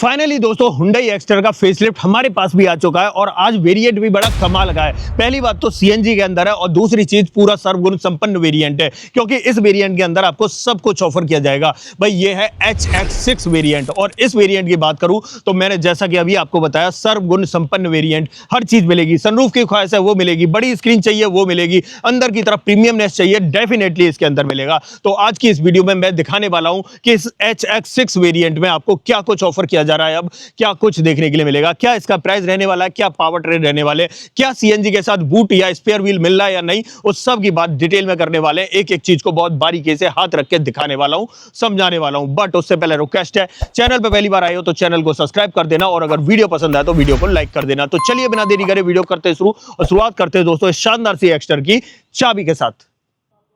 Finally दोस्तों Hyundai Exter का facelift हमारे पास भी आ चुका है और आज वेरिएंट भी बड़ा कमाल का है। पहली बात तो सीएनजी के अंदर है और दूसरी चीज पूरा सर्वगुण संपन्न वेरिएंट है, क्योंकि इस वेरिएंट के अंदर आपको सब कुछ ऑफर किया जाएगा। भाई ये है HX6 वेरिएंट और इस वेरिएंट की बात करूं तो मैंने जैसा कि अभी आपको बताया सर्वगुण संपन्न वेरिएंट, हर चीज मिलेगी। सनरूफ की ख्वाहिश है वो मिलेगी, बड़ी स्क्रीन चाहिए वो मिलेगी, अंदर की तरफ प्रीमियमनेस चाहिए डेफिनेटली इसके अंदर मिलेगा। तो आज की इस वीडियो में मैं दिखाने वाला हूं कि इस HX6 वेरिएंट में आपको क्या कुछ ऑफर किया जा रहा है, अब क्या कुछ देखने के लिए मिलेगा, क्या इसका प्राइस रहने वाला है, क्या पावर ट्रेन रहने वाले, क्या सीएनजी के साथ बूट या स्पेयर व्हील मिल रहा है या नहीं, उस सब की बात डिटेल में करने वाले हैं। एक एक चीज को बहुत बारीकी से हाथ रख के दिखाने वाला हूं, समझाने वाला हूं। बट उससे पहले रिक्वेस्ट है, चैनल पे पहली बार आए हो तो चैनल को सब्सक्राइब कर देना और अगर वीडियो पसंद आए तो वीडियो को लाइक कर देना। तो चलिए बिना देरी करे वीडियो करते शुरू और शुरुआत करते हैं दोस्तों इस शानदार सी एक्स्टर की चाबी के साथ।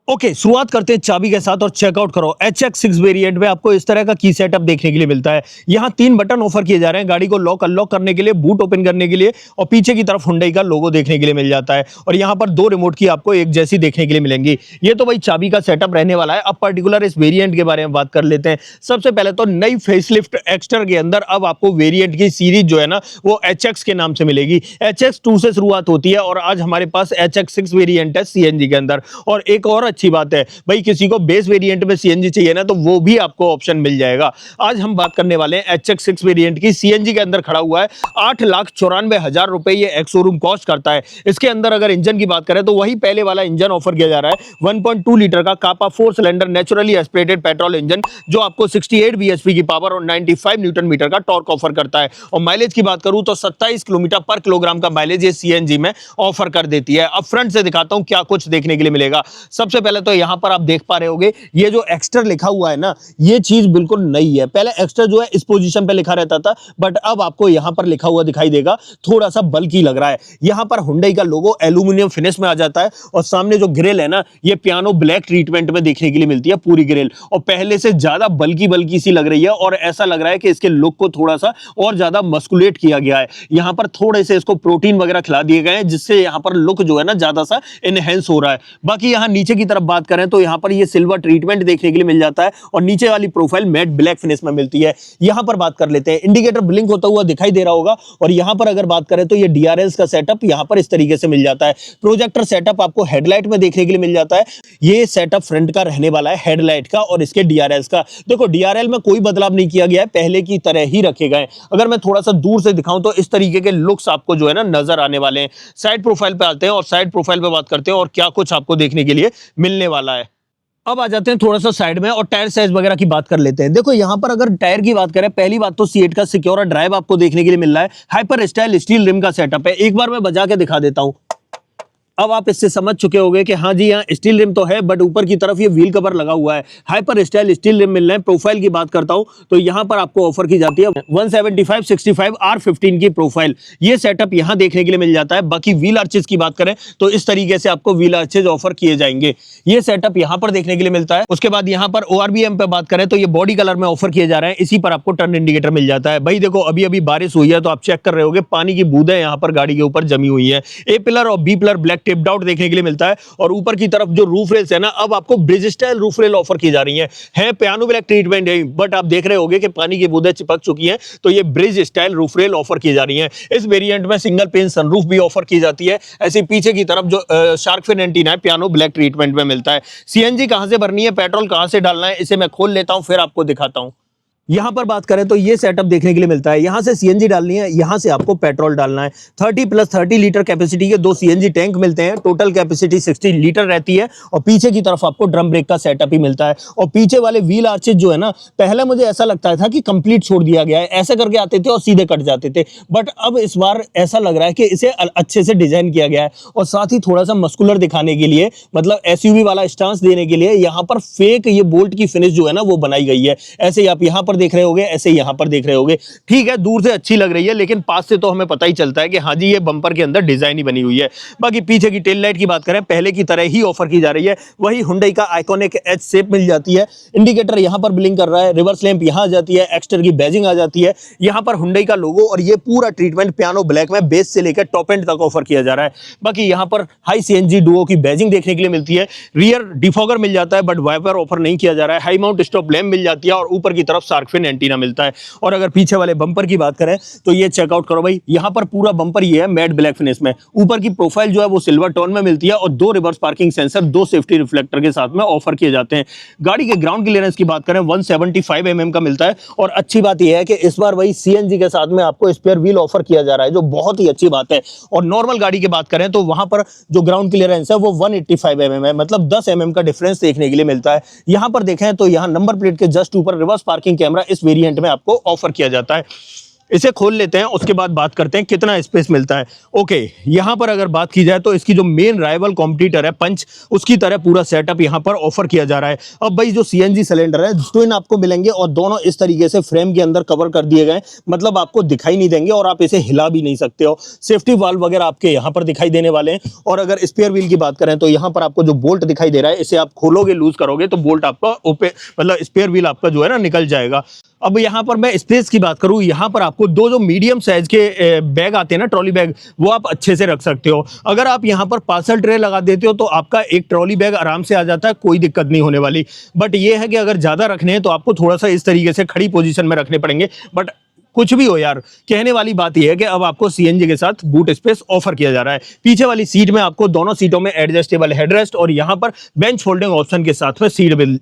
ओके, शुरुआत करते हैं चाबी के साथ और चेकआउट करो। HX6 वेरिएंट में आपको इस तरह का की सेटअप देखने के लिए मिलता है। यहाँ 3 बटन ऑफर किए जा रहे हैं, गाड़ी को लॉक अनलॉक करने के लिए, बूट ओपन करने के लिए और पीछे की तरफ हुंडई का लोगो देखने के लिए मिल जाता है। और यहाँ पर 2 रिमोट की आपको एक जैसी देखने के लिए मिलेंगी। ये तो भाई चाबी का सेटअप रहने वाला है। अब पर्टिकुलर इस वेरिएंट के बारे में बात कर लेते हैं। सबसे पहले तो नई फेसलिफ्ट एक्स्टर के अंदर अब आपको वेरिएंट की सीरीज जो है ना वो HX के नाम से मिलेगी। HX2 से शुरुआत होती है और आज हमारे पास HX6 वेरिएंट है सीएनजी के अंदर। और एक और अच्छी बात है भाई, किसी को बेस वेरिएंट में सीएनजी चाहिए ना तो वो भी आपको ऑप्शन मिल जाएगा। आज हम बात करने वाले हैं HX6 वेरिएंट की। सीएनजी के अंदर खड़ा हुआ है, 8,94,000 रुपए ये एक्स शोरूम कॉस्ट करता है। इसके अंदर अगर इंजन की बात करें तो वही पहले वाला इंजन ऑफर किया जा रहा है, 1.2 लीटर का कापा 4 cylinder naturally aspirated petrol engine, जो आपको 68 bhp की पावर और 95 न्यूटन मीटर का टॉर्क ऑफर करता है। और माइलेज की बात करूं तो 27 किलोमीटर पर किलोग्राम का माइलेज ये सीएनजी में ऑफर कर देती है। अब फ्रंट से दिखाता हूं क्या कुछ देखने के लिए मिलेगा। सबसे पहले तो यहां पर आप देख पा रहे होगे ये जो एक्स्टर लिखा हुआ है ना, ये चीज बिल्कुल नई है। पहले एक्स्टर जो है इस पोजीशन पे लिखा रहता था, बट अब आपको यहां पर लिखा हुआ दिखाई देगा, थोड़ा सा बल्की लग रहा है। यहां पर हुंडई का लोगो एल्यूमिनियम फिनिश में आ जाता है और सामने जो ग्रिल है ना ये पियानो ब्लैक ट्रीटमेंट में देखने के लिए मिलती है पूरी ग्रिल, और पहले से ज्यादा बल्की बल्की सी लग रही है और ऐसा लग रहा है कि इसके लुक को थोड़ा सा और ज्यादा मस्कुलेट किया गया है। यहां पर थोड़े से इसको प्रोटीन वगैरह खिला दिए गए हैं जिससे यहां पर लुक जो है ना ज्यादा सा एनहेंस हो रहा है। बाकी यहां नीचे की तरफ बात करें तो यहां पर ये सिल्वर ट्रीटमेंट देखने के लिए मिल जाता है और नीचे वाली प्रोफाइल मैट ब्लैक फिनिश में मिलती है। यहां पर बात कर लेते हैं, इंडिकेटर ब्लिंक होता हुआ दिखाई दे रहा होगा। और यहां पर अगर बात करें तो ये DRLs का सेटअप यहां पर इस तरीके से मिल जाता है। प्रोजेक्टर सेटअप आपको हेडलाइट में देखने के लिए मिल जाता है। ये सेटअप फ्रंट का रहने वाला है, हेडलाइट का और इसके DRLs का। देखो DRL में कोई बदलाव नहीं किया गया है, पहले की तरह ही रखे गए। अगर मैं थोड़ा सा दूर से दिखाऊं तो इस तरीके के लुक्स आपको जो है ना नजर आने वाले हैं। साइड प्रोफाइल पे आते हैं और साइड प्रोफाइल पे बात करते हैं और क्या कुछ आपको देखने के लिए मिलने वाला है। अब आ जाते हैं थोड़ा सा साइड में और टायर साइज वगैरह की बात कर लेते हैं। देखो यहां पर अगर टायर की बात करें, पहली बात तो C8 का सिक्योर ड्राइव आपको देखने के लिए मिल रहा है। हाइपर स्टाइल स्टील रिम का सेटअप है। एक बार मैं बजा के दिखा देता हूं, अब आप इससे समझ चुके होंगे कि हाँ जी यहाँ स्टील रिम तो है बट ऊपर की तरफ ये व्हील कवर लगा हुआ है। हाइपर स्टाइल स्टील रिम मिल रहे हैं। प्रोफाइल की बात करता हूं तो यहाँ पर आपको ऑफर की जाती है 175/65 R15 की प्रोफाइल, ये सेटअप यहाँ देखने के लिए मिल जाता है। बाकी व्हील आर्चेज की बात करें तो इस तरीके से आपको व्हील आर्चेज ऑफर किए जाएंगे, ये सेटअप यहाँ पर देखने के लिए मिलता है। उसके बाद यहाँ पर ORBM पे बात करें तो ये बॉडी कलर में ऑफर किए जा रहे हैं, इसी पर आपको टर्न इंडिकेटर मिल जाता है। भाई देखो अभी अभी बारिश हुई है तो आप चेक कर रहे होगे पानी की बूंदें यहाँ पर गाड़ी के ऊपर जमी हुई है। A पिलर और B pillar black tipped out देखने के लिए मिलता है और ऊपर की तरफ जो रूफ रेल्स है ना, अब आपको bridge style roof rail offer की जा रही है पियानो ब्लैक ट्रीटमेंट है, बट आप देख रहे होंगे कि पानी की बूंदें चिपक चुकी हैं तो ये bridge style roof rail offer की जा रही है। इस वेरिएंट में सिंगल पेन सनरूफ भी ऑफर की जाती है। ऐसे पीछे की तरफ जो शार्क फिन एंटीना है पियानो ब्लैक ट्रीटमेंट में मिलता है। सीएनजी कहां से भरनी है, पेट्रोल कहां से डालना है, इसे मैं खोल लेता हूं फिर आपको दिखाता हूं। यहां पर बात करें तो ये सेटअप देखने के लिए मिलता है। यहां से सीएनजी डालनी है, यहां से आपको पेट्रोल डालना है। 30+30 लीटर कैपेसिटी के 2 सीएनजी टैंक मिलते हैं। टोटल कैपेसिटी 60 लीटर रहती है और पीछे की तरफ आपको ड्रम ब्रेक का सेटअप ही मिलता है। और पीछे वाले व्हील आर्चेज जो है ना, पहले मुझे ऐसा लगता था कि कंप्लीट छोड़ दिया गया है, ऐसे करके आते थे और सीधे कट जाते थे, बट अब इस बार ऐसा लग रहा है कि इसे अच्छे से डिजाइन किया गया है और साथ ही थोड़ा सा मस्कुलर दिखाने के लिए, मतलब SUV वाला स्टांस देने के लिए यहाँ पर फेक ये बोल्ट की फिनिश जो है ना वो बनाई गई है। ऐसे ही आप यहाँ पर देख रहे होगे, ऐसे यहां पर देख रहे होगे। ठीक है, दूर से अच्छी लग रही है लेकिन पास से तो हमें पता ही चलता है कि हाँ जी ये बम्पर के अंदर डिजाइन ही बनी हुई है। बाकी पीछे की टेल लाइट की बात करें, पहले की तरह ही ऑफर की जा रही है। वही हुंडई का आइकॉनिक एच शेप मिल जाती है। इंडिकेटर यहां पर ब्लिंक कर रहा है, रिवर्स लैंप यहां आ जाती है, एक्स्टर की बैजिंग आ जाती है, यहां पर हुंडई का लोगो और ये पूरा ट्रीटमेंट पियानो ब्लैक में बेस से लेकर टॉप एंड तक ऑफर किया जा रहा है। बाकी यहां पर हाई CNG डुओ की बैजिंग देखने के लिए मिलती है। रियर डिफॉगर मिल जाता है बट वाइपर ऑफर नहीं किया जा रहा है। हाई माउंट स्टॉप लैंप मिल जाती है और ऊपर की तरफ शार्क फिन एंटीना मिलता है। और अगर पीछे वाले बम्पर की बात करें तो ये चेकआउट करो भाई, यहाँ पर पूरा बम्पर ये है मैट ब्लैक फिनिश में, ऊपर की प्रोफाइल जो है वो सिल्वर टोन में मिलती है और 2 reverse parking sensor 2 safety reflector के साथ में ऑफर किए जाते हैं। गाड़ी के ग्राउंड क्लियरेंस की बात करें 175 mm का मिलता है। और अच्छी बात यह है कि इस बार वही सीएनजी के साथ में आपको स्पेयर व्हील ऑफर किया जा रहा है, जो बहुत ही अच्छी बात है। और नॉर्मल गाड़ी की बात करें तो वहां पर जो ग्राउंड क्लियरेंस है वो 185 mm है, मतलब 10 mm का डिफरेंस देखने के लिए मिलता है। यहां पर देखें तो यहां नंबर प्लेट के जस्ट ऊपर रिवर्स पार्किंग कैमरा इस वेरिएंट में आपको ऑफर किया जाता है। इसे खोल लेते हैं, उसके बाद बात करते हैं कितना स्पेस मिलता है। ओके, यहां पर अगर बात की जाए तो इसकी जो मेन राइवल कॉम्पिटिटर है पंच, उसकी तरह पूरा सेटअप यहां पर ऑफर किया जा रहा है। अब भाई जो सीएनजी सिलेंडर है ट्विन आपको मिलेंगे और दोनों इस तरीके से फ्रेम के अंदर कवर कर दिए गए, मतलब आपको दिखाई नहीं देंगे और आप इसे हिला भी नहीं सकते हो। सेफ्टी वाल्व वगैरह आपके यहाँ पर दिखाई देने वाले हैं। और अगर स्पेयर व्हील की बात करें तो यहाँ पर आपको जो बोल्ट दिखाई दे रहा है, इसे आप खोलोगे लूज करोगे तो बोल्ट आपका मतलब स्पेयर व्हील आपका जो है ना निकल जाएगा। अब यहाँ पर मैं स्पेस की बात करूँ, यहाँ पर आपको 2 जो मीडियम साइज के बैग आते हैं ना, ट्रॉली बैग, वो आप अच्छे से रख सकते हो। अगर आप यहाँ पर पार्सल ट्रे लगा देते हो तो आपका एक ट्रॉली बैग आराम से आ जाता है, कोई दिक्कत नहीं होने वाली। बट ये है कि अगर ज़्यादा रखने हैं तो आपको थोड़ा सा इस तरीके से खड़ी पोजीशन में रखने पड़ेंगे। बट कुछ भी हो यार, कहने वाली बात यह है कि अब आपको सीएनजी के साथ बूट स्पेस ऑफर किया जा रहा है। पीछे वाली सीट में आपको दोनों सीटों में एडजस्टेबल हेडरेस्ट और यहाँ पर बेंच फोल्डिंग ऑप्शन के साथ में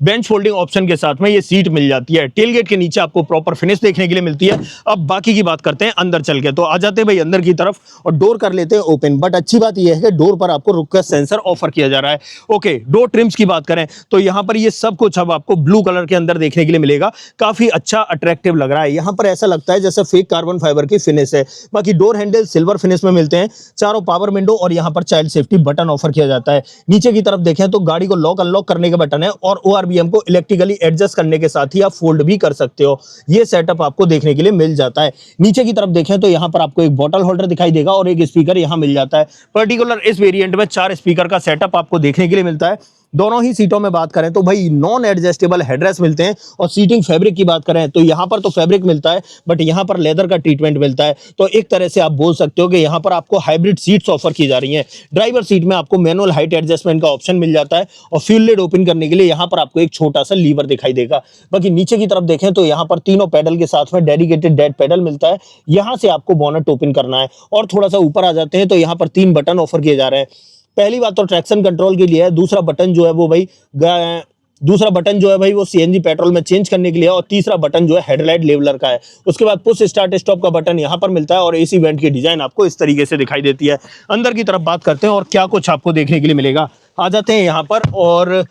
बेंच फोल्डिंग ऑप्शन के साथ में ये सीट मिल जाती है। टेलगेट के नीचे आपको प्रॉपर फिनिश देखने के लिए मिलती है। अब बाकी की बात करते हैं अंदर चल के, तो आ जाते हैं भाई अंदर की तरफ और डोर कर लेते हैं ओपन। बट अच्छी बात यह है कि डोर पर आपको रुककर सेंसर ऑफर किया जा रहा है। ओके, डोर ट्रिम्स की बात करें तो यहाँ पर ये सब कुछ अब आपको ब्लू कलर के अंदर देखने के लिए मिलेगा। काफी अच्छा अट्रैक्टिव लग रहा है। यहाँ पर ऐसा लगता है जैसे फेक कार्बन फाइबर की फिनिश है। बाकी डोर हैंडल सिल्वर फिनिश में मिलते हैं, चारों पावर विंडो और यहाँ पर चाइल्ड सेफ्टी बटन ऑफर किया जाता है। नीचे की तरफ देखें तो गाड़ी को लॉक अनलॉक करने के बटन है और ORVM को इलेक्ट्रिकली एडजस्ट करने के साथ ही आप फोल्ड भी कर सकते हो। ये सेटअप आपको देखने के लिए मिल जाता है। नीचे की तरफ देखें तो यहाँ पर आपको एक बॉटल होल्डर दिखाई देगा और एक स्पीकर यहाँ मिल जाता है। पर्टिकुलर इस वेरिएंट में 4 स्पीकर का सेटअप आपको देखने के लिए मिलता है। दोनों ही सीटों में बात करें तो भाई नॉन एडजस्टेबल हेडरेस्ट मिलते हैं। और सीटिंग फैब्रिक की बात करें तो यहाँ पर तो फैब्रिक मिलता है बट यहाँ पर लेदर का ट्रीटमेंट मिलता है। तो एक तरह से आप बोल सकते हो कि यहाँ पर आपको हाइब्रिड सीट्स ऑफर की जा रही हैं। ड्राइवर सीट में आपको मैनुअल हाइट एडजस्टमेंट का ऑप्शन मिल जाता है और फ्यूल लिड ओपन करने के लिए यहाँ पर आपको एक छोटा सा लीवर दिखाई देगा। बाकी नीचे की तरफ देखें तो यहाँ पर तीनों पैडल के साथ में डेडिकेटेड डेड पैडल मिलता है। यहाँ से आपको बोनट ओपन करना है और थोड़ा सा ऊपर आ जाते हैं तो यहाँ पर 3 बटन ऑफर किए जा रहे हैं। पहली बात तो ट्रैक्शन कंट्रोल के लिए है, दूसरा बटन जो है वो सीएनजी पेट्रोल में चेंज करने के लिए, और तीसरा बटन जो है हेडलाइट लेवलर का है। उसके बाद पुश स्टार्ट स्टॉप का बटन यहाँ पर मिलता है और एसी वेंट की डिजाइन आपको इस तरीके से दिखाई देती है। अंदर की तरफ बात करते हैं और क्या कुछ आपको देखने के लिए मिलेगा। आ जाते हैं यहाँ पर और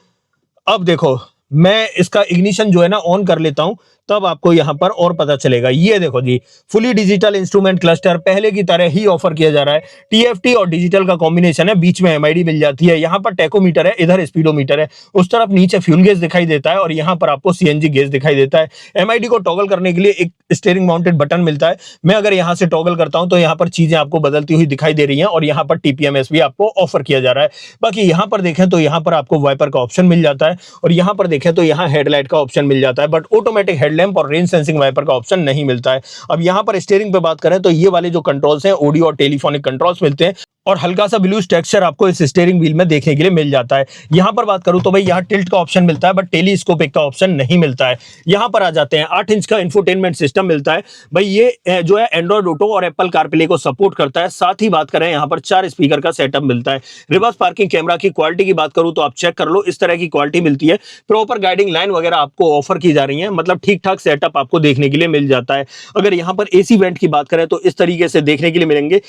अब देखो, मैं इसका इग्निशन जो है ना ऑन कर लेता हूं, तब आपको यहां पर और पता चलेगा। ये देखो जी, फुली डिजिटल इंस्ट्रूमेंट क्लस्टर पहले की तरह ही ऑफर किया जा रहा है। टीएफटी और डिजिटल का कॉम्बिनेशन है, बीच में एमआईडी मिल जाती है। यहां पर टैकोमीटर है, इधर स्पीडोमीटर है, उस तरफ नीचे फ्यूल गेज दिखाई देता है और यहां पर आपको सीएनजी गेज दिखाई देता है। एमआईडी को टॉगल करने के लिए एक स्टीयरिंग माउंटेड बटन मिलता है। मैं अगर यहां से टॉगल करता हूं तो यहां पर चीजें आपको बदलती हुई दिखाई दे रही हैं और यहां पर टीपीएमएस भी आपको ऑफर किया जा रहा है। बाकी यहां पर देखें तो यहां पर आपको वाइपर का ऑप्शन मिल जाता है और यहां पर देखें तो यहां हेडलाइट का ऑप्शन मिल जाता है, बट ऑटोमेटिक हेडलैम्प और रेंज सेंसिंग वाइपर का ऑप्शन नहीं मिलता है। अब यहां पर स्टीयरिंग पे बात करें तो ये वाले जो कंट्रोल्स हैं ऑडियो और टेलीफोनिक कंट्रोल्स मिलते हैं और हल्का सा ब्लूज टेक्सचर आपको इस स्टीयरिंग व्हील में देखने के लिए मिल जाता है। यहां पर बात करूं तो भाई यहां टिल्ट का ऑप्शन मिलता है बट टेलीस्कोपिक का ऑप्शन नहीं मिलता है। यहां पर आ जाते हैं 8 इंच का इंफोटेनमेंट सिस्टम मिलता है। भाई ये जो है एंड्रॉइड ऑटो और एप्पल कारप्ले को सपोर्ट करता है। साथ ही बात करें यहां पर 4 स्पीकर का सेटअप मिलता है। रिवर्स पार्किंग कैमरा की क्वालिटी की बात करूं तो आप चेक कर लो, इस तरह की क्वालिटी मिलती है। प्रॉपर गाइडिंग लाइन वगैरह आपको ऑफर की जा रही है, मतलब ठीक ठाक सेटअप आपको देखने के लिए मिल जाता है। अगर यहां पर एसी वेंट की बात करें तो इस तरीके से देखने के लिए मिलेंगे।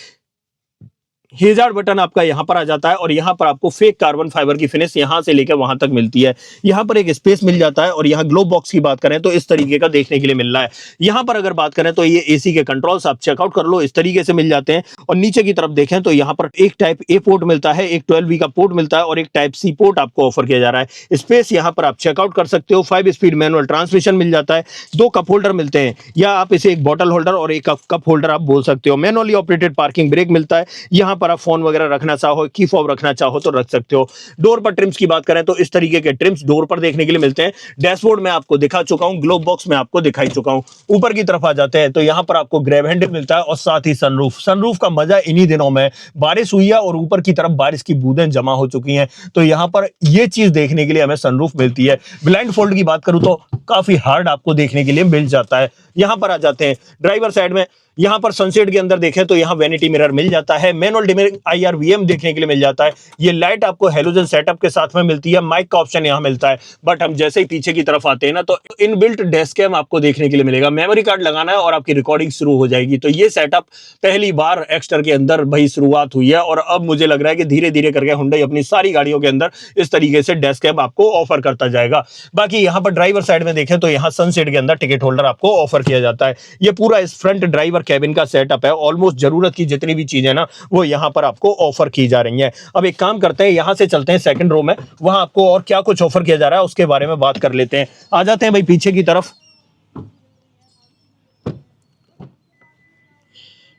हेजार्ड बटन आपका यहां पर आ जाता है और यहां पर आपको फेक कार्बन फाइबर की फिनिश यहां से लेकर वहां तक मिलती है। यहां पर एक स्पेस मिल जाता है और यहां ग्लोब बॉक्स की बात करें तो इस तरीके का देखने के लिए मिल रहा है। यहां पर अगर बात करें तो ये एसी के कंट्रोल्स आप चेकआउट कर लो, इस तरीके से मिल जाते हैं। और नीचे की तरफ देखें तो यहां पर एक टाइप ए पोर्ट मिलता है, एक 12V का पोर्ट मिलता है और एक टाइप सी पोर्ट आपको ऑफर किया जा रहा है। स्पेस यहां पर आप चेकआउट कर सकते हो। 5 स्पीड मैनुअल ट्रांसमिशन मिल जाता है। 2 कप होल्डर मिलते हैं, या आप इसे एक बॉटल होल्डर और एक कप होल्डर आप बोल सकते हो। मैनुअली ऑपरेटेड पार्किंग ब्रेक मिलता है। यहां पर आप फोन वगैरह रखना चाहो, की फॉब रखना चाहो तो रख सकते हो। डोर पर ट्रिम्स की बात करें तो इस तरीके के ट्रिम्स डोर पर देखने के लिए मिलते हैं। डैशबोर्ड में आपको दिखा चुका हूं, ग्लोब बॉक्स में आपको दिखाई चुका हूं। ऊपर की तरफ आ जाते हैं तो यहां पर आपको ग्रैब हैंडल मिलता है और साथ ही सनरूफ। सनरूफ का मजा इन्हीं दिनों में, बारिश हुई है और ऊपर की तरफ बारिश की बूंदें जमा हो चुकी हैं, तो यहां पर यह चीज देखने के लिए हमें सनरूफ मिलती है। ब्लाइंड फोल्ड की बात करूं तो काफी हार्ड आपको देखने के लिए मिल जाता है। यहां पर आ जाते हैं ड्राइवर साइड में, यहां पर सनसेट के अंदर देखें तो यहां वैनिटी मिरर मिल जाता है। मैनुअल डिमिंग IRVM देखने के लिए मिल जाता है। ये लाइट आपको हेलोजन सेटअप के साथ में मिलती है। माइक का ऑप्शन यहां मिलता है, बट हम जैसे ही पीछे की तरफ आते हैं ना तो इनबिल्ट डेस्क कैम आपको देखने के लिए मिलेगा। मेमोरी कार्ड लगाना है और आपकी रिकॉर्डिंग शुरू हो जाएगी। तो ये सेटअप पहली बार एक्स्टर के अंदर भाई शुरुआत हुई है और अब मुझे लग रहा है कि धीरे धीरे करके हुंडई अपनी सारी गाड़ियों के अंदर इस तरीके से डेस्क कैम आपको ऑफर करता जाएगा। बाकी यहां पर ड्राइवर साइड में देखें तो यहां सनसेट के अंदर टिकट होल्डर आपको ऑफर किया जाता है। ये पूरा इस फ्रंट ड्राइवर कैबिन का सेटअप है। ऑलमोस्ट जरूरत की जितनी भी चीजें ना वो यहां पर आपको ऑफर की जा रही हैं। अब एक काम करते हैं, यहां से चलते हैं सेकंड रो में, वहां आपको और क्या कुछ ऑफर किया जा रहा है उसके बारे में बात कर लेते हैं। आ जाते हैं भाई पीछे की तरफ।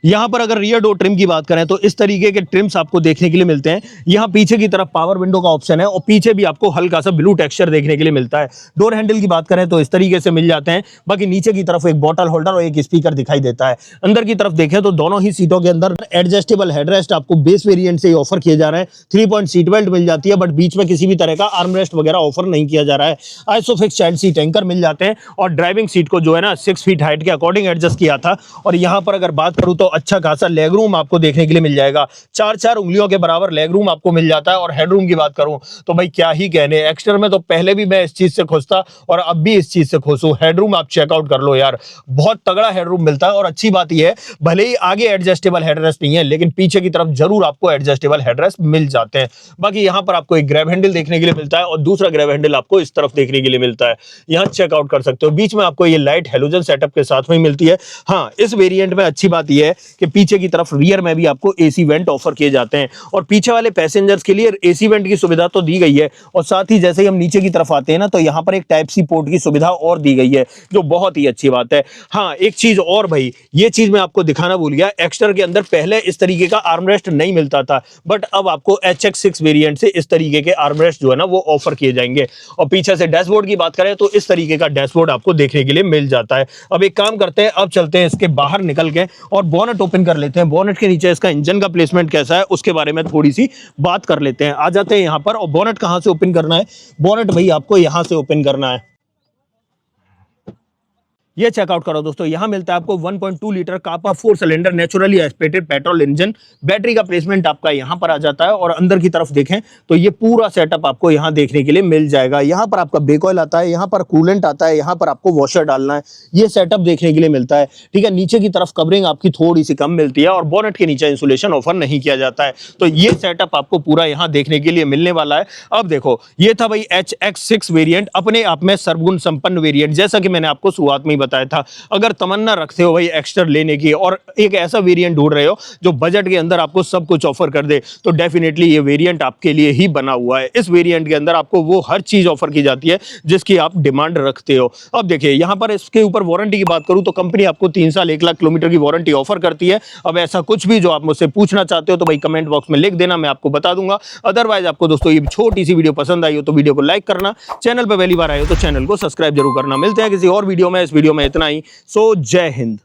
यहां पर अगर रियर डोर ट्रिम की बात करें तो इस तरीके के ट्रिम्स आपको देखने के लिए मिलते हैं। यहां पीछे की तरफ पावर विंडो का ऑप्शन है और पीछे भी आपको हल्का सा ब्लू टेक्सचर देखने के लिए मिलता है। डोर हैंडल की बात करें तो इस तरीके से मिल जाते हैं। बाकी नीचे की तरफ एक बॉटल होल्डर और एक स्पीकर दिखाई देता है। अंदर की तरफ देखें तो दोनों ही सीटों के अंदर एडजस्टेबल हेडरेस्ट आपको बेस वेरिएंट से ऑफर किए जा रहे हैं। 3 पॉइंट सीट बेल्ट मिल जाती है, बट बीच में किसी भी तरह का आर्मरेस्ट वगैरह ऑफर नहीं किया जा रहा है। आइसोफिक्स चाइल्ड सीट एंकर मिल जाते हैं और ड्राइविंग सीट को जो है ना 6 फीट हाइट के अकॉर्डिंग एडजस्ट किया था। और यहां पर अगर बात करूं तो अच्छा खासा लेग रूम आपको देखने के लिए मिल जाएगा। 4 उंगलियों के बराबर लेग रूम आपको मिल जाता है। और हेडरूम की बात करूं तो भाई क्या ही कहने, एक्स्टर में तो पहले भी मैं इस चीज से खुश था और अब भी इस चीज से खुश हूं। हेडरूम आप चेकआउट कर लो यार, बहुत तगड़ा हेडरूम मिलता है। और अच्छी बात यह है, भले ही आगे एडजस्टेबल हेडरेस्ट नहीं है लेकिन पीछे की तरफ जरूर आपको एडजस्टेबल हेडरेस्ट मिल जाते हैं। बाकी यहां पर आपको एक ग्रैब हैंडल देखने के लिए मिलता है और दूसरा ग्रैब हैंडल आपको इस तरफ देखने के लिए मिलता है। यहां चेकआउट कर सकते हो। बीच में आपको ये लाइट हेलोजन सेटअप के साथ में मिलती है। हाँ, इस वेरिएंट में अच्छी बात यह है कि पीछे की तरफ रियर में भी आपको एसी वेंट ऑफर किए जाते हैं और पीछे वाले पैसेंजर्स के लिए एसी वेंट की सुविधा तो दी गई है। और साथ ही जैसे ही हम नीचे की तरफ आते हैं ना तो यहां पर एक टाइप सी पोर्ट की सुविधा और दी गई है, जो बहुत ही अच्छी बात है। हाँ, एक चीज और भाई, ये चीज मैं आपको दिखाना भूल गया, एक्स्टर के अंदर पहले इस तरीके का आर्मरेस्ट नहीं मिलता था, बट अब आपको HX6 वेरिएंट से इस तरीके के आर्मरेस्ट जो है ना वो ऑफर किए जाएंगे। और पीछे से डैशबोर्ड की बात करें तो इस तरीके का डैशबोर्ड आपको देखने के लिए मिल जाता है। अब एक काम करते हैं, अब चलते हैं इसके बाहर निकल के और बोनेट ओपन कर लेते हैं। बोनेट के नीचे इसका इंजन का प्लेसमेंट कैसा है उसके बारे में थोड़ी सी बात कर लेते हैं। आ जाते हैं यहां पर। और बोनेट कहां से ओपन करना है? बोनेट भाई आपको यहां से ओपन करना है। ये चेकआउट करो दोस्तों, यहां मिलता है आपको 1.2 लीटर कापा 4 cylinder naturally aspirated petrol engine. Battery का प्लेसमेंट आपका यहां पर आ जाता है और अंदर की तरफ देखें तो ये पूरा सेटअप आपको यहां देखने के लिए मिल जाएगा। यहां पर आपका ब्रेक ऑयल आता है, यहां पर कूलेंट आता है, यहां पर आपको वॉशर डालना है, ये सेटअप देखने के लिए मिलता है। ठीक है, नीचे की तरफ कवरिंग आपकी थोड़ी सी कम मिलती है और बोनेट के नीचे इंसुलेशन ऑफर नहीं किया जाता है। तो ये सेटअप आपको पूरा यहां देखने के लिए मिलने वाला है। अब देखो, ये था भाई HX6 वेरिएंट, अपने आप में सर्वगुण संपन्न वेरिएंट। जैसा कि मैंने आपको शुरुआत में ही बताया था, अगर तमन्ना रखते हो भाई एक्स्टर लेने की और एक ऐसा वेरिएंट ढूंढ रहे हो जो बजट के अंदर आपको सब कुछ ऑफर कर दे, तो डेफिनेटली ये वेरिएंट आपके लिए ही बना हुआ है। इस वेरिएंट के अंदर आपको वो हर चीज ऑफर की जाती है जिसकी आप डिमांड रखते हो। अब देखिए, यहां पर इसके ऊपर वारंटी की बात करूं तो कंपनी आपको 3 साल 1 लाख किलोमीटर की वारंटी ऑफर करती है। अब ऐसा कुछ भी जो आप मुझसे पूछना चाहते हो तो भाई कमेंट बॉक्स में लिख देना, मैं आपको बता दूंगा। अदरवाइज आपको दोस्तों ये छोटी सी वीडियो पसंद आई हो तो वीडियो को लाइक करना, चैनल पर पहली बार आए हो तो चैनल को सब्सक्राइब जरूर करना। मिलते हैं किसी और वीडियो में। इस वीडियो में इतना ही। सो जय हिंद।